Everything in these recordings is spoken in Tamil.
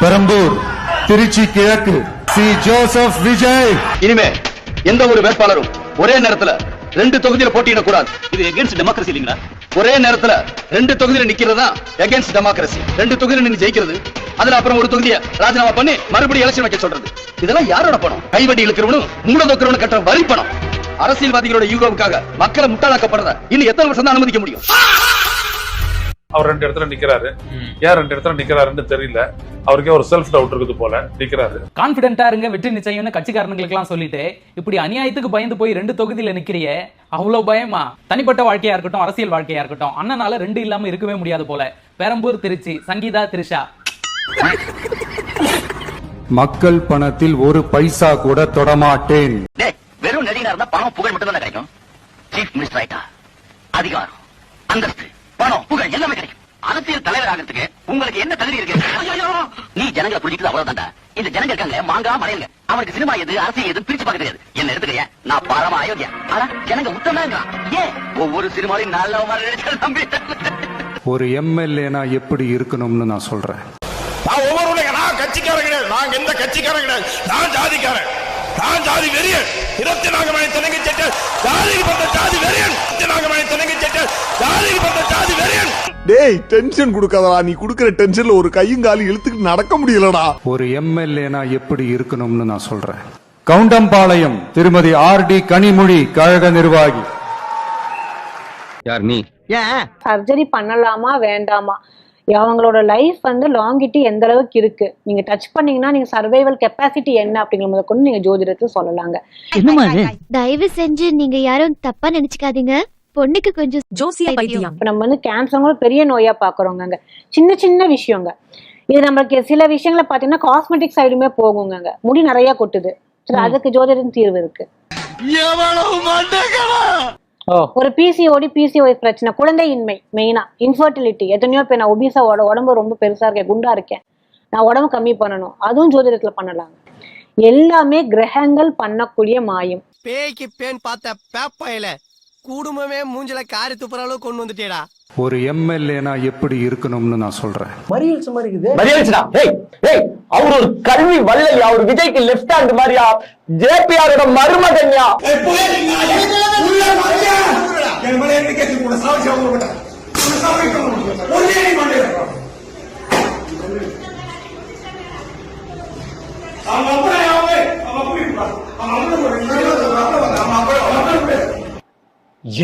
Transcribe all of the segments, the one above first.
பெரம்பூர், திருச்சி கிழக்கு சி ஜோசப் விஜய். இனிமே எந்த ஒரு வேட்பாளரும் ஒரே நேரத்துல 2 தொகுதியில போட்டியிடக்கூடாது. இது எகென்ஸ்ட் டெமோக்ரசி இல்லீங்களா? ஒரே நேரத்துல 2 தொகுதியில நிக்கிறதா எகென்ஸ்ட் டெமோக்ரசி. 2 தொகுதியில நின்னு ஜெயிக்கிறது, அதுல அப்புறம் ஒரு தொகுதியை ராஜினாமா பண்ணி மறுபடியும் எலெக்ஷன் வைக்க சொல்றது. இதெல்லாம் யாரோட பணம்? கைவட்டி இழுக்கிறவனும் மூட தோக்கிறவனு கட்டுற வரி பணம். அரசியல்வாதிகளோட யூகோவுக்காக மக்களை முட்டாளாக்கப்படுறத இன்னும் எத்தனை வருஷம் தான் அனுமதிக்க முடியும்? அவர் 2 இடத்துல நிக்கிறாரு. ஏன் 2 இடத்துல நிக்கிறாருன்னு தெரியல. அவருக்கே ஒரு செல்ஃப் டவுட் இருக்குது போல நிக்கிறாரு. கான்பிடென்ட்டா இருங்க, வெற்றி நிச்சயம்னு கட்சிக்காரங்களுக்கு எல்லாம் சொல்லிட்டு இப்படி அநியாயத்துக்கு பயந்து போய் 2 தொகுதியில நிக்கிறியே, அவ்வளவு பயமா? தனிப்பட்ட வாழ்க்கையா இருக்கட்டும், அரசியல் வாழ்க்கையா இருக்கட்டும், அண்ணனால 2 இல்லாம இருக்கவே முடியாது போல. பெரம்பூர், திருச்சி, சங்கீதா, திரிஷா. மக்கள் பணத்தில் ஒரு பைசா கூட தொடமாட்டேன். வெறும் நடிகனா இருந்தா பணம் புகழ் மட்டும் தான் கிடைக்கும். சீஃப் மினிஸ்டர் ஆயிட்டா அதிகாரம், அந்தஸ்து, பணம், புகழ் எல்லாமே கிடைக்கும். அரசியல் தலைவர் ஆகிறதுக்கு உங்களுக்கு என்ன தகுதி இருக்கு? நீ ஜனங்களை புரிஞ்சுட்டு அவ்வளவுதான்டா. இந்த ஜனங்க இருக்காங்க மாங்கா மலையங்க, அவனுக்கு சினிமா எது அரசியல் எது பிரிச்சு பார்க்க தெரியாது. என்ன எடுத்துக்கையா, நான் பரம அயோக்கியா. ஆனா ஜனங்க உத்தமங்க. ஏன் ஒவ்வொரு சினிமாலையும் நல்ல நம்பி ஒரு எம்எல்ஏனா எப்படி இருக்கணும்னு நான் சொல்றேன். நான் ஒவ்வொருவரையும் நான் கட்சிக்காரன் கிடையாது, நான் எந்த கட்சிக்காரன் கிடையாது, நான் ஜாதிக்காரன், நான் ஜாதி வெறியன். 24 மணி தெலுங்கு சட்ட ஜாதிக்கு பந்த ஜாதி வெறியன், 24 மணி தெலுங்கு சட்ட ஜாதிக்கு பந்த ஜாதி வெறியன். டேய் டென்ஷன் கொடுக்காதடா, நீ குடுக்குற டென்ஷன்ல ஒரு கையும் காலும் இழுத்துக்கிட்டு நடக்க முடியலடா. ஒரு எம்எல்ஏனா எப்படி இருக்கணும்னு நான் சொல்றேன். கவுண்டம்பாளையம் திருமதி ஆர்.டி. கனிமொழி கழக நிர்வாகி. யார் நீ? சர்ஜரி பண்ணலாமா வேண்டாமா? அவங்களோட லைஃப் வந்து லாங்கிட்டி எந்த அளவுக்கு இருக்கு, நீங்க டச் பண்ணீங்கன்னா நீங்க சர்வைவல் கெப்பாசிட்டி என்ன அப்படிங்கறத கொண்டு நீங்க ஜோதிடத்துல சொல்லலாங்க. தயவு செஞ்சு நீங்க யாரும் தப்பா நினைச்சுக்காதீங்க. பொண்ணுக்கு கொஞ்சம் ஜோசியா பைத்தியம். இப்ப நம்ம வந்து கேன்சர் பெரிய நோயா பாக்குறோங்க. சின்ன சின்ன விஷயங்க இது. நம்மளுக்கு சில விஷயங்களை பாத்தீங்கன்னா காஸ்மெட்டிக் சைடுமே போகுங்க. முடி நிறைய கொட்டுது, அதுக்கு ஜோதிடம் தீர்வு இருக்கு. ஒரு பிசிஓடி பிசிஓஎஸ் பிரச்சனை, குழந்தையின்மை, மெயினா இன்ஃபர்டிலிட்டி. எத்தனையோ பேர் நான் ஒபிசா உடம்பு ரொம்ப பெருசா இருக்கேன், குண்டா இருக்கேன், நான் உடம்பு கம்மி பண்ணணும், அதுவும் ஜோதிடத்துல பண்ணலாங்க. எல்லாமே கிரகங்கள் பண்ணக்கூடிய மாயம். பேய்க்கு பேன் பார்த்த பேப்பையில குடும்பமே மூஞ்சில காரி துப்புற அளவுக்கு கொண்டு வந்துட்டேடா. ஒரு எம்எல்ஏனா எப்படி இருக்கணும்னு நான் சொல்றேன். அவர் ஒரு கல்வி வல்லையா, அவர் விஜய்க்கு லெப்ட் ஹேண்ட் மாதிரியா, ஜேபிஆரோட மருமகன்யா.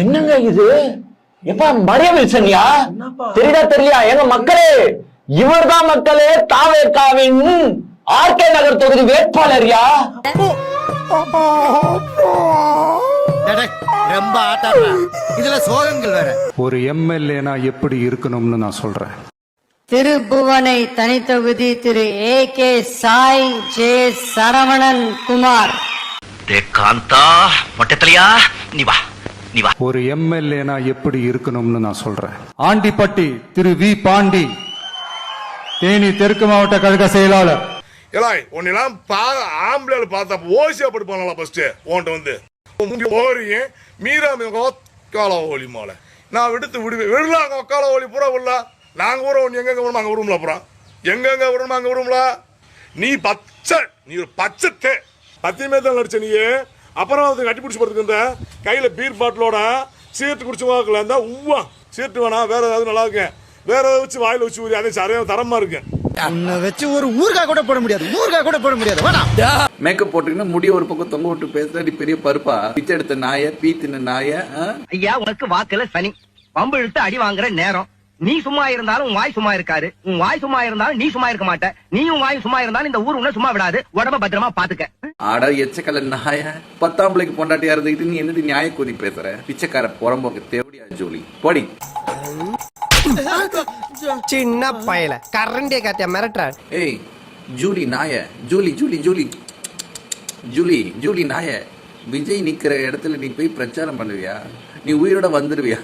என்னங்க இது? எப்ப மறைவில் சொன்னியா? தெரியா தெரியலையா? எங்க மக்களே, இவர்தான் மக்களே தாவேகாவின் ஆர்கே நகர் தொகுதி வேட்பாளர்யா. ரொம்ப ஆட்டாடுறா, இதுல சோகங்கள் வேற. ஒரு எம்எல்ஏனா எப்படி இருக்கணும்னு நான் சொல்றேன். திருப்புவனை தனித்தொகுதி திரு AK சாய் ஜே சரவணன் குமார். காந்தா மொட்டத்தலையா, நீ வா நீ வா. ஒரு எம்எல்ஏனா எப்படி இருக்கணும்னு நான் சொல்றேன். ஆண்டிப்பட்டி திரு வி பாண்டி, தேனி தெற்கு மாவட்ட கழக செயலாளர். உன்னெல்லாம் ஆம்பளை பார்த்தா ஓசியா பட்டு போனலாம். ஃபர்ஸ்ட் உன்ட்ட வந்து மீரா கால ஓலி மாலை நான் விடுத்து விடுவேன். விடலாம் கால ஓலி பூரா விடலாம். நாங்க ஊற எங்க விடணும் அங்க விடும்ல. அப்புறம் எங்க விடணும் அங்க விடும்ல. நீ பச்சை, நீ ஒரு பச்சை பத்தியமே தான் நடிச்ச நீ. அப்புறம் அது கட்டி பிடிச்சி போறதுக்கு இந்த கையில பீர் பாட்டிலோட சீர்ட்டு குடிச்சு வாக்கல இருந்தா உவா சீர்ட்டு வேணாம், வேற ஏதாவது நல்லா இருக்கேன், வேற ஏதாவது வச்சு வாயில வச்சு ஊறி அதே சரியான தரமா இருக்கு. உன்னை வச்சு ஒரு ஊர்காய் கூட போட முடியாது, ஊர்காய் கூட போட முடியாது. மேக்கப் போட்டுக்கினா முடிய ஒரு பக்கம் தொங்க விட்டு பேசுற நீ பெரிய பருப்பா? பிச்சை எடுத்த நாய, பீ தின்ன நாய. ஐயா, உனக்கு வாக்குல சனி, பம்பு இழுத்து அடி வாங்குற நேரம். நீ சும்மா இருந்தாலும் உன் வாய் சும்மா இருக்காரு, உன் வாய் சும்மா இருந்தாலும் நீ சும்மா இருக்க மாட்ட. நீயும் வாயும் சும்மா இருந்தாலும் இந்த ஊர் உன்ன சும்மா விடாது. உடம்ப பத்திரமா பாத்துக்க. ஆடா எச்சக்கல்ல நாய, 10ஆம் பிள்ளைக்கு பொண்டாட்டியா இருந்துக்கிட்டு நீ என்னது நியாய கூறி பேசுற? பிச்சைக்கார புறம்போக்கு தேவடியா ஜோலி போடி. சின்ன பயல கரண்டிய காத்தியா மிரட்டுற. ஏய் ஜூலி நாய, Julie Julie Julie Julie Julie நாய, விஜய் நிக்கிற இடத்துல நீ போய் பிரச்சாரம் பண்ணுவியா? நீ உயிரோட வந்துருவியா?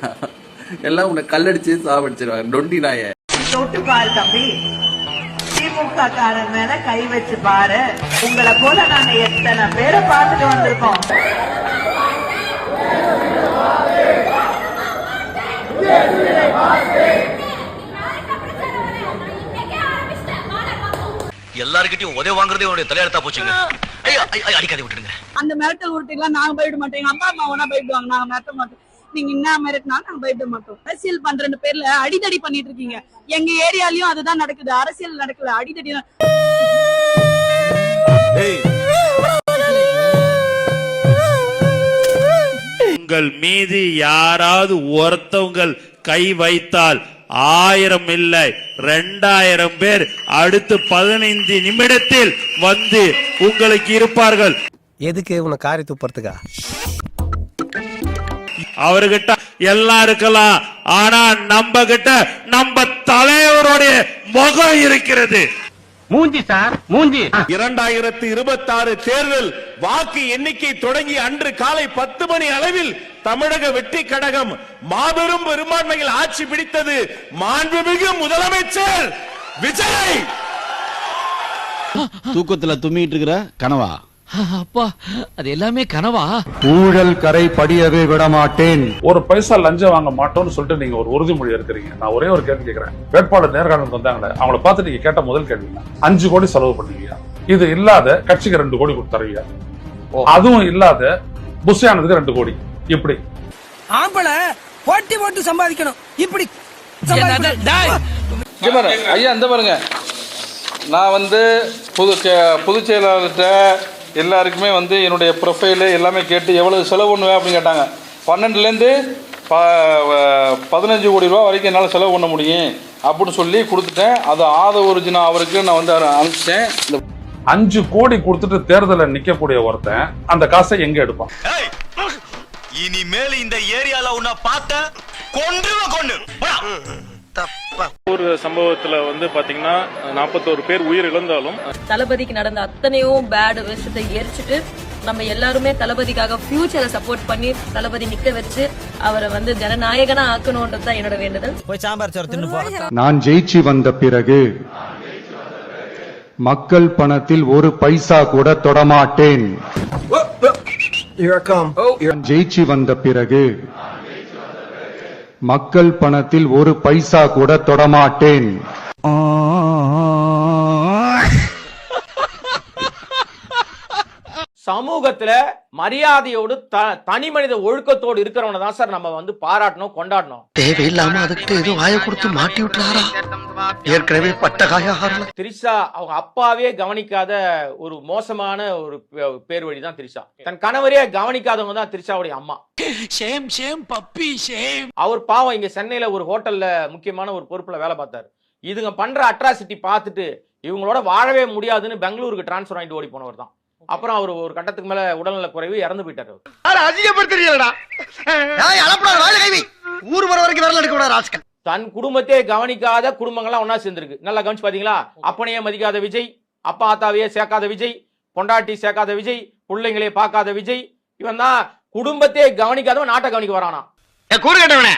எல்லாம் உன்னை கல்லடிச்சு சாவடிச்சிருவாங்க. நொண்டி நாய. தொட்டு பாரு தம்பி, திமுக காரன் மேல கை வச்சு பாரு. உங்களை போல நாங்க எத்தனை பேரை பார்த்துட்டு வந்திருக்கோம். எல்லார்கிட்டயும் உதவி வாங்குறதே உன்னுடைய தலையெழுத்தா போச்சுங்க. அடிக்காத விட்டுடுங்க. அந்த மிரட்டல் உருட்டுலாம் நாங்க பயப்பட மாட்டோம். எங்க அப்பா அம்மா ஒன்னா பயப்படுவாங்க, நாங்க மிரட்ட மாட்டோம். நீங்க என்ன மிரட்டினா நாங்க பயப்பட மாட்டோம். அரசியல் 12 பேர்ல அடிதடி பண்ணிட்டு இருக்கீங்க. எங்க ஏரியாலயும் அதுதான் நடக்குது. அரசியல் நடக்கல, அடிதடி தான். உங்கள் மீது யாராவது ஒருத்தவங்கள் கை வைத்தால் 1000 இல்லை 2000 பேர் அடுத்து 15 நிமிடத்தில் வந்து உங்களுக்கு இருப்பார்கள். எதுக்கு உன காரி துப்புறதுக்கா? அவர்கிட்ட எல்லாம் இருக்கலாம், ஆனா நம்ம கிட்ட நம்ம தலைவருடைய முகம் இருக்கிறது. மூஞ்சி சார், மூஞ்சி. 2026 தேர்தல் வாக்கு எண்ணிக்கை தொடங்கி அன்று காலை 10 மணி அளவில் தமிழக வெற்றி கழகம் மாபெரும் பெரும்பான்மையில் ஆட்சி பிடித்தது. மாண்புமிகு முதலமைச்சர் விஜய். தூக்கத்துல தும்மிட்டு இருக்கிற கனவா? அப்பா, அது எல்லாமே கனவா? ஊழல் கரை படியவே விடமாட்டேன். ஒரு பைசா லஞ்சம் வாங்க மாட்டோம்னு சொல்லிட்டு நீங்க ஒரு உறுதிமொழி இருக்கிறீங்க. நான் ஒரே ஒரு கேள்வி கேட்கிறேன். வேட்பாளர் நேர்காணலுக்கு வந்தாங்களே, அவங்கள பார்த்து நீங்க கேட்ட முதல் கேள்வி 5 கோடி செலவு பண்ணுவீங்க, இது இல்லாத கட்சிக்கு 2 கோடி கொடுத்துருவீங்க, அதுவும் இல்லாத புஷியானதுக்கு 2 கோடி. இப்படி ஆம்பளை போட்டி போட்டு சம்பாதிக்கணும். இப்படி ஐயா இந்த பாருங்க, நான் வந்து பொதுச் செயலாளர்கிட்ட எல்லாருக்குமே வந்து என்னுடைய ப்ரொஃபைலு எல்லாமே கேட்டு எவ்வளவு செலவு பண்ணுவேன் அப்படின்னு கேட்டாங்க. 12லேருந்து 15 கோடி ரூபா வரைக்கும் என்னால் செலவு பண்ண முடியும் அப்படின்னு சொல்லி கொடுத்துட்டேன். அது ஒரிஜினா அவருக்கு நான் வந்து அனுப்பிச்சிட்டேன். இந்த 5 கோடி கொடுத்துட்டு தேர்தலில் நிற்கக்கூடிய ஒருத்தன் அந்த காசை எங்க எடுப்பான்? இனிமேல் இந்த ஏரியால உன்னை பார்த்த கொண்டு ஒரு சம்பவத்துல வந்து பாத்தீங்கன்னா 41 பேர் உயிர் இழந்தாலும் தளபதிக்கு நடந்த அத்தனையும் பேட் விஷயத்தை எரிச்சிட்டு நம்ம எல்லாருமே தளபதிக்காக ஃபியூச்சரை சப்போர்ட் பண்ணி தளபதி நிக்க வச்சு அவரை வந்து ஜனநாயகனா ஆக்கணும்ன்றது தான் என்னோட வேண்டுதல். போய் சாம்பார் சோறு தின்னு போ. நான் ஜெயிச்சு வந்த பிறகு மக்கள் பணத்தில் ஒரு பைசா கூட தொடமாட்டேன். நான் ஜெயிச்சு வந்த பிறகு மக்கள் பணத்தில் ஒரு பைசா கூட தொடமாட்டேன். சமூகத்துல மரியாதையோடு தனி மனித ஒழுக்கத்தோடு இருக்கிறவன தான் சார் நம்ம வந்து பாராட்டணும், கொண்டாடணும். தேவையில்லாம அதுக்கு எதுவும் வாயை கொடுத்து மாட்டி விட்டுறாரா? ஏற்கனவே பட்ட காய திரிஷா அவங்க அப்பாவே கவனிக்காத ஒரு மோசமான ஒரு பேர் வழி தான் திரிஷா. தன் கணவரே கவனிக்காதவங்க தான் திரிஷாவுடைய அம்மா. Shame shame puppy shame. அவர் பாவம் இங்க சென்னையில ஒரு ஹோட்டல்ல முக்கியமான ஒரு பொறுப்புல வேலை பார்த்தாரு. இதுங்க பண்ற அட்ராசிட்டி பார்த்துட்டு இவங்களோட வாழவே முடியாதுன்னு பெங்களூருக்கு டிரான்ஸ்பர் ஆகிட்டு ஓடி போனவர் தான். அப்புறம் அவர் ஒரு கட்டத்துக்கு மேல உடல்நல குறைவு இறந்து போயிட்டாரு. தன் குடும்பத்தை கவனிக்காத குடும்பங்கள்லாம் ஒன்னா சேர்ந்திருக்கு. நல்லா கவனிச்சு பாத்தீங்களா? அப்பனையே மதிக்காத விஜய், அப்பா ஆத்தாவையே சேர்க்காத விஜய், பொண்டாட்டி சேர்க்காத விஜய், பிள்ளைங்களே பார்க்காத விஜய், இவன் தான் குடும்பத்தை கவனிக்காதவன் நாட்டை கவனிக்க வரானா. கூறு கேட்டவனே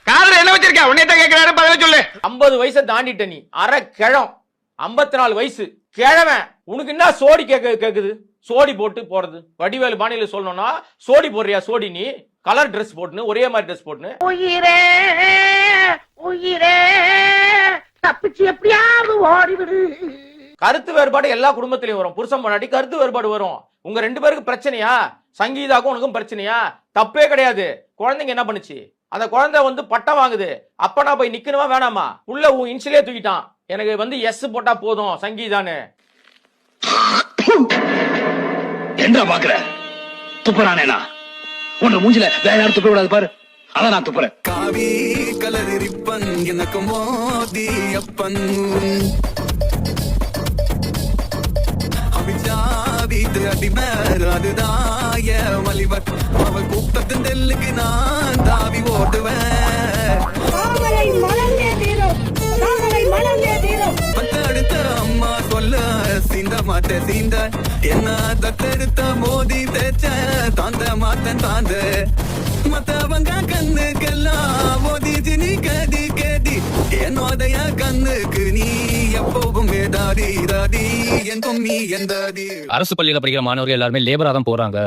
காதுல என்ன வச்சிருக்க? உன்னையதான் கேட்கிறாரு, பதில சொல்லு. 50 வயசை தாண்டிட்ட நீ அரை கிழம், 54 வயசு கிழவன், உனக்கு என்ன சோடி கேக்குது? சோடி போட்டு போறது வடிவேலு பாணியில சொல்லணும்னா சோடி போடுறியா? சோடி நீ கலர் ட்ரெஸ் போட்டுன்னு ஒரே மாதிரி ட்ரெஸ் போட்டுன்னு தப்பிச்சு எப்படியாவது ஓடிவிடு. கருத்து வேறுபாடு எல்லா குடும்பத்திலயும் வரும். புருஷன் பொண்டாட்டி கருத்து வேறுபாடு வரும். உங்க 2 பேருக்கு பிரச்சனையா? சங்கீதாக்கும் உனக்கும் பிரச்சனையா? தப்பே கிடையாது. குழந்தைங்க என்ன பண்ணுச்சு? அந்த குழந்தை வந்து பட்டம் வாங்குது. அப்ப நான் போய் நிக்கணுமா வேணாமா? உள்ள உன் இன்சிலே தூக்கிட்டான். எனக்கு வந்து எஸ் போட்டா போதும் சங்கீதான்னு. என்ன பாக்குற? துப்புறானேனா? உன்னை மூஞ்சில வேற யாரும் துப்ப விடாது பாரு. அதான் நான் துப்புறேன். காவி கலரிப்பன் எனக்கு மோதி அப்பன் வீட்டு அடிமேர் அதுதாய மலிவட் அவள் கூட்டத்தின் தெல்லுக்கு நான் தாவி ஓட்டுவேன். பத்தெடுத்த அம்மா சொல்ல சீந்த மாட்டேன் சீந்த என்ன தத்தெடுத்த மோதி தேச்ச தாந்த மாட்டேன் தாந்த மத்தவங்க கண்ணுக்கெல்லாம் மோதி ஜினி கதி கதி என்னோடைய கண்ணுக்கு நீ எப்போவும் தாதி தாதி என்றும் நீ எந்தாதி. அரசு பள்ளியில படிக்கிற மாணவர்கள் எல்லாருமே லேபரா தான் போறாங்க,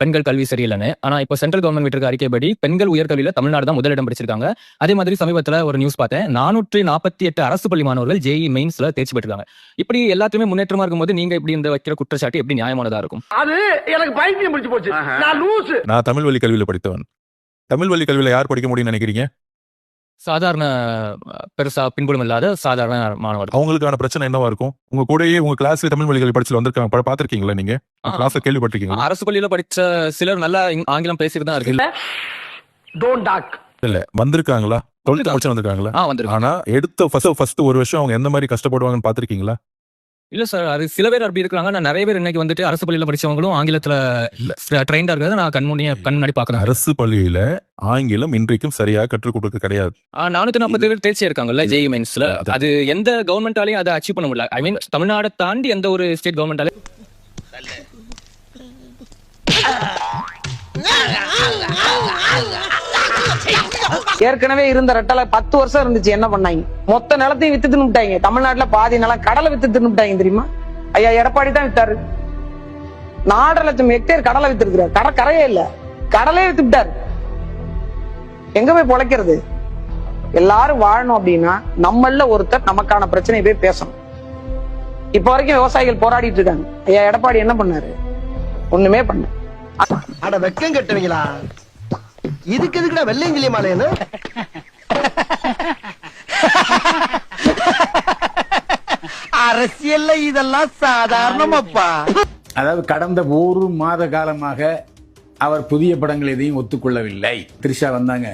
பெண்கள் கல்வி சரியில்லைன்னு. ஆனா இப்போ சென்ட்ரல் கவர்மெண்ட் விட்டு அறிக்கைப்படி பெண்கள் உயர்கல்வியில தமிழ்நாடு தான் முதலிடம் பிடிச்சிருக்காங்க. அதே மாதிரி சமீபத்துல ஒரு நியூஸ் பார்த்தேன், 448 அரசு பள்ளி மாணவர்கள் ஜேஇ மெயின்ஸ்ல தேர்ச்சி பெற்றிருக்காங்க. இப்படி எல்லாத்தையுமே முன்னேற்றமா இருக்கும்போது நீங்க இப்படி இந்த வைக்கிற குற்றச்சாட்டு எப்படி நியாயமானதா இருக்கும்? அது எனக்கு பைத்தியம் பிடிச்சு போச்சு. நான் லூசு. நான் தமிழ் வழி கல்வியில படித்தவன். தமிழ் வழி கல்வியில யார் படிக்க முடியும்னு நினைக்கிறீங்க? சாதாரண பெருசா பின்புலம் இல்லாத சாதாரண மாணவர்கள். அவங்களுக்கான பிரச்சனை என்னவா இருக்கும்? உங்க கூடயே உங்க கிளாஸ்ல தமிழ் வழி கல்வி படிச்சு வந்திருக்காங்க, பாத்திருக்கீங்களா? நீங்க கிளாஸ்ல கேள்விப்பட்டிருக்கீங்க? அரசு பள்ளியில படிச்ச சிலர் நல்லா ஆங்கிலம் பேசிட்டு தான் இருக்கு. Don't talk. இல்ல வந்திருக்காங்களா? 12th முடிச்சு வந்திருக்காங்களா? வந்திருக்காங்க. ஆனா எடுத்த ஃபர்ஸ்ட் ஒரு வருஷம் அவங்க எந்த மாதிரி கஷ்டப்படுவாங்கன்னு பாத்திருக்கீங்களா? இல்ல சார், அது சில பேர் அப்படி இருக்காங்க. நான் நிறைய பேர் இன்னைக்கு வந்துட்டு அரசு பள்ளியில படிச்சவங்களும் ஆங்கிலத்துல ட்ரெயின்டா இருக்கிறத நான் கண் முன்னாடி பாக்குறேன். அரசு பள்ளியில ஆங்கிலம் இன்றைக்கும் சரியாக கற்றுக் கொடுக்க கிடையாது. 447 தேர்ச்சி இருக்காங்கல்ல ஜேஇ மெயின்ஸ்ல. அது எந்த கவர்மெண்டாலையும் அதை அச்சீவ் பண்ண முடியல. ஐ மீன் தமிழ்நாடு தாண்டி எந்த ஒரு ஸ்டேட் கவர்மெண்டாலையும். ஏற்கனவே இருந்த ரெட்டலை 10 வருஷம் இருந்துச்சு, என்ன பண்ணாங்க? மொத்த நிலத்தையும் வித்து தின்னுட்டாங்க. தமிழ்நாட்டுல பாதி நிலம் கடலை வித்து தின்னுட்டாங்க தெரியுமா? ஐயா எடப்பாடி தான் வித்தாரு. 4.5 லட்சம் ஹெக்டேர் கடலை வித்துருக்காரு. கரையே இல்ல, கடலே வித்து விட்டாரு. எங்க போய் பொழைக்கிறது? எல்லாரும் வாழணும் அப்படின்னா நம்மள ஒருத்தர் நமக்கான பிரச்சனையை போய் பேசணும். இப்ப வரைக்கும் விவசாயிகள் போராடிட்டு இருக்காங்க. ஐயா எடப்பாடி என்ன பண்ணாரு? ஒண்ணுமே பண்ண. அட வெக்கம் கட்டுவீங்களா? இதுக்கு எதுக்குடா வெள்ளையங்கிலி மாலைன்னு? அரசியல்ல இதெல்லாம் சாதாரணமாப்பா. அதாவது கடந்த ஒரு மாத காலமாக அவர் புதிய படங்கள் எதையும் ஒத்துக்கொள்ளவில்லை. த்ரிஷா வந்தாங்க,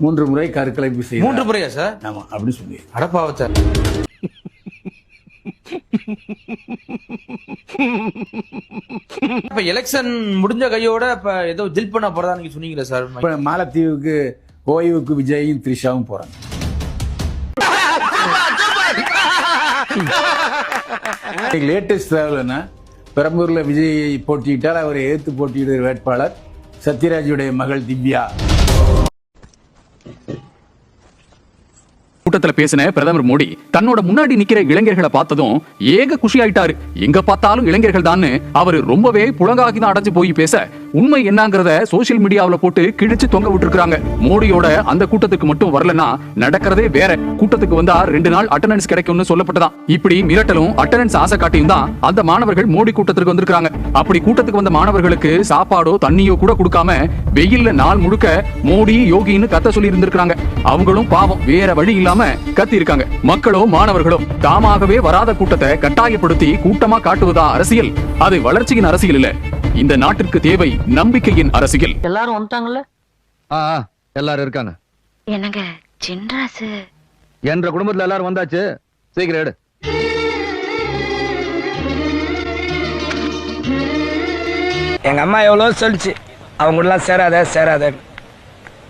3 முறை கருக்கலைப்பு செய்தார். 3 முறையா சார்? ஆமா, அப்படி சொல்லி அடப்பாவத்த. இப்ப எலெக்ஷன் முடிஞ்ச கையோட இப்ப ஏதோ ஜில் பண்ண போறதா நீங்க சொன்னீங்களா சார்? இப்ப மாலத்தீவுக்கு ஓய்வுக்கு விஜயும் த்ரிஷாவும் போறாங்க. லேட்டஸ்ட் தகவல்னா, பெரம்பூர்ல விஜய் போட்டியிட்டால் அவரை எதிர்த்து போட்டியிடுற வேட்பாளர் சத்யராஜுடைய மகள் திவ்யா. கூட்டத்துல பேசின பிரதமர் மோடி தன்னோட முன்னாடி நிக்கிற இளைஞர்களை பார்த்ததும் ஏக குஷி ஆயிட்டாரு. எங்க பார்த்தாலும் இளைஞர்கள் தான் அவரு ரொம்பவே புலங்காகி தான் அடைஞ்சு போய் பேச உண்மை என்னங்கறத சோசியல் மீடியாவில போட்டு கிழிச்சு தொங்க விட்டுருக்காங்க. மோடியோட அந்த கூட்டத்துக்கு மட்டும் வரலன்னா நடக்கிறதே வேற. கூட்டத்துக்கு வந்தா 2 நாள் அட்டெண்டன்ஸ் கிடைக்கும்னு சொல்லப்பட்டதான். இப்படி மிரட்டலும் அட்டெண்டன்ஸ் ஆசை காட்டியும் தான் அந்த மாணவர்கள் மோடி கூட்டத்திற்கு வந்திருக்காங்க. அப்படி கூட்டத்துக்கு வந்த மாணவர்களுக்கு சாப்பாடோ தண்ணியோ கூட கொடுக்காம வெயில்ல நாள் முழுக்க மோடி யோகின்னு கத்த சொல்லி இருந்திருக்காங்க. அவங்களும் பாவம் வேற வழி இல்லாம கத்தி இருக்காங்க. மக்களோ மாணவர்களோ தாமாகவே வராத கூட்டத்தை கட்டாயப்படுத்தி கூட்டமா காட்டுவதா அரசியல்? அது வளர்ச்சியின் அரசியல் இல்ல. இந்த நாட்டிற்கு தேவை நம்பிக்கையின் அரசியல். எல்லாரும் வந்துட்டாங்கல்ல? எல்லாரும் இருக்காங்க. என்னங்க சின்ராசு என்ற குடும்பத்துல எல்லாரும் வந்தாச்சு. சீக்கிரம் எடு. எங்க அம்மா எவ்வளவு சொல்லிச்சு, அவங்க எல்லாம் சேராத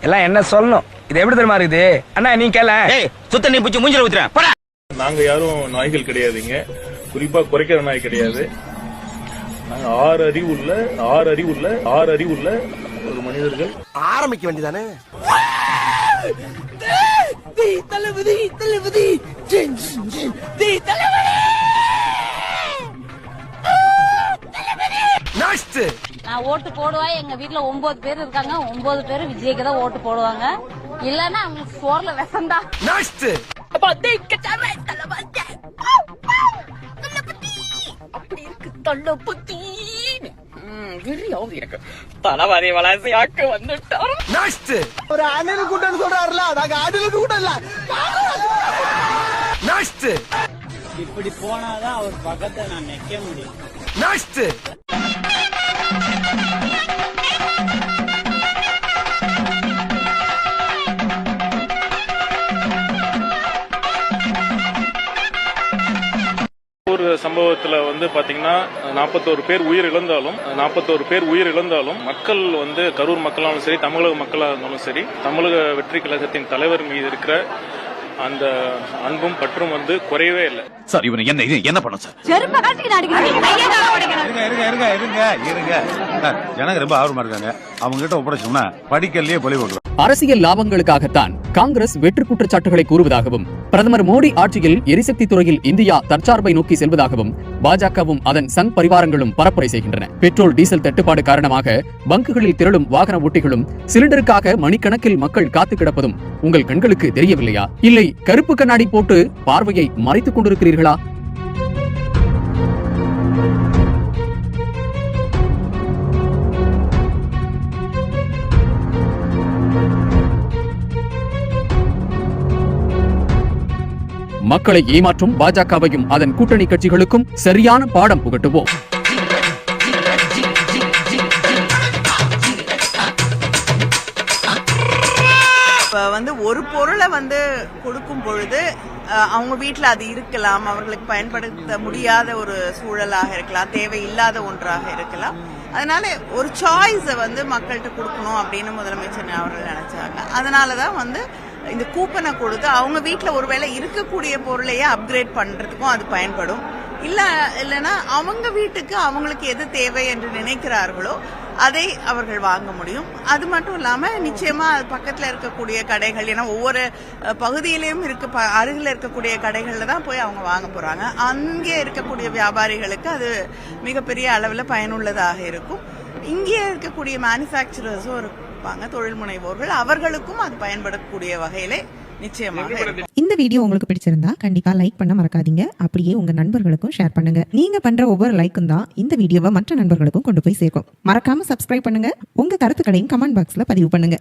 எல்லாம் என்ன சொல்லணும். இது எப்படி தெரியுமா இருக்குது? அண்ணா நீ கேள சுத்த நீ பிடிச்சி மூஞ்சில ஊத்துறேன். நாங்க யாரும் நாய்கள் கிடையாதுங்க, குறிப்பா குறைக்கிற நாய் கிடையாது. நாங்க 6 அறிவுள்ள ஒரு மனிதர்கள். ஆரம்பிக்க வேண்டியதானே? நான் ஓட்டு போடுவேன். எங்க வீட்டுல 9 பேர் இருக்காங்க. 9 பேரும் விஜய்க்கு தான் ஓட்டு போடுவாங்க. இல்லன்னா அவங்களுக்கு சோர்ல விஷம்தான். அப்படி இருக்கு தொல்ல புத்தி. தலவாரி வளாசியாக்கு வந்துட்டோம். ஒரு அண்ணன் கூட்டம் சொல்றாருல, நாங்க அண்ணனுக்கு கூட இல்ல. இப்படி போனாதான் அவர் பக்கத்தை நான் நிக்க முடியும். ஒரு சம்பவத்துல வந்து பாத்தீங்கன்னா 41 பேர் உயிர் இழந்தாலும் மக்கள் வந்து கரூர் மக்களாலும் சரி, தமிழக மக்களாக இருந்தாலும் சரி, தமிழக வெற்றி கழகத்தின் தலைவர் மீது இருக்கிற அந்த அன்பும் பற்றும் வந்து குறையவே இல்லை. சார் இவன் என்ன பண்ண சார்? ஜனங்க ரொம்ப ஆர்வமா இருக்காங்க. அவங்க கிட்ட ஒப்படைச்சோம்னா படிக்கலையே பழி போடுறோம். அரசியல் லாபங்களுக்காகத்தான் காங்கிரஸ் வெற்று குற்றச்சாட்டுகளை கூறுவதாகவும் பிரதமர் மோடி ஆட்சியில் எரிசக்தி துறையில் இந்தியா தற்சார்பை நோக்கி செல்வதாகவும் பாஜகவும் அதன் சங் பரிவாரங்களும் பரப்புரை செய்கின்றன. பெட்ரோல் டீசல் தட்டுப்பாடு காரணமாக பங்குகளில் திரளும் வாகன ஓட்டிகளும் சிலிண்டருக்காக மணிக்கணக்கில் மக்கள் காத்து கிடப்பதும் உங்கள் கண்களுக்கு தெரியவில்லையா? இல்லை கருப்பு கண்ணாடி போட்டு பார்வையை மறைத்துக் கொண்டிருக்கிறீர்களா? மக்களை ஏமாற்றும் பாஜகவையும் அதன் கூட்டணி கட்சிகளுக்கும் சரியான பாடம் புகட்டுவோம். ஒரு பொருளை கொடுக்கும் பொழுது அவங்க வீட்டில் அது இருக்கலாம், அவர்களுக்கு பயன்படுத்த முடியாத ஒரு சூழலாக இருக்கலாம், தேவையில்லாத ஒன்றாக இருக்கலாம். அதனால ஒரு சாய்ஸை மக்கள்கிட்ட கொடுக்கணும் அப்படின்னு முதலமைச்சர் அவர்கள் நினைச்சாங்க. அதனாலதான் இந்த கூப்பனை கொடுத்து அவங்க வீட்டில் ஒருவேளை இருக்கக்கூடிய பொருளையே அப்கிரேட் பண்றதுக்கும் அது பயன்படும். இல்லைன்னா அவங்க வீட்டுக்கு அவங்களுக்கு எது தேவை என்று நினைக்கிறார்களோ அதை அவர்கள் வாங்க முடியும். அது மட்டும் இல்லாம நிச்சயமா பக்கத்துல இருக்கக்கூடிய கடைகள், ஏன்னா ஒவ்வொரு பகுதியிலையும் அருகில் இருக்கக்கூடிய கடைகள்ல தான் போய் அவங்க வாங்க போறாங்க. அங்கே இருக்கக்கூடிய வியாபாரிகளுக்கு அது மிகப்பெரிய அளவில் பயனுள்ளதாக இருக்கும். இங்கே இருக்கக்கூடிய மேனுஃபேக்சரர்ஸும் இருப்பாங்க, தொழில் முனைவோர்கள், அவர்களுக்கும் அது பயன்படக்கூடிய வகையிலே நிச்சயமாக இருக்கும். இந்த வீடியோ உங்களுக்கு பிடிச்சிருந்தா கண்டிப்பா லைக் பண்ண மறக்காதீங்க. அப்படியே உங்க நண்பர்களுக்கும் ஷேர் பண்ணுங்க. நீங்க பண்ற ஒவ்வொரு லைக்கும் தான் இந்த வீடியோவை மற்ற நண்பர்களுக்கும் கொண்டு போய் சேர்க்கும். மறக்காம சப்ஸ்கிரைப் பண்ணுங்க. உங்க கருத்துக்களையும் கமெண்ட் பாக்ஸ்ல பதிவு பண்ணுங்க.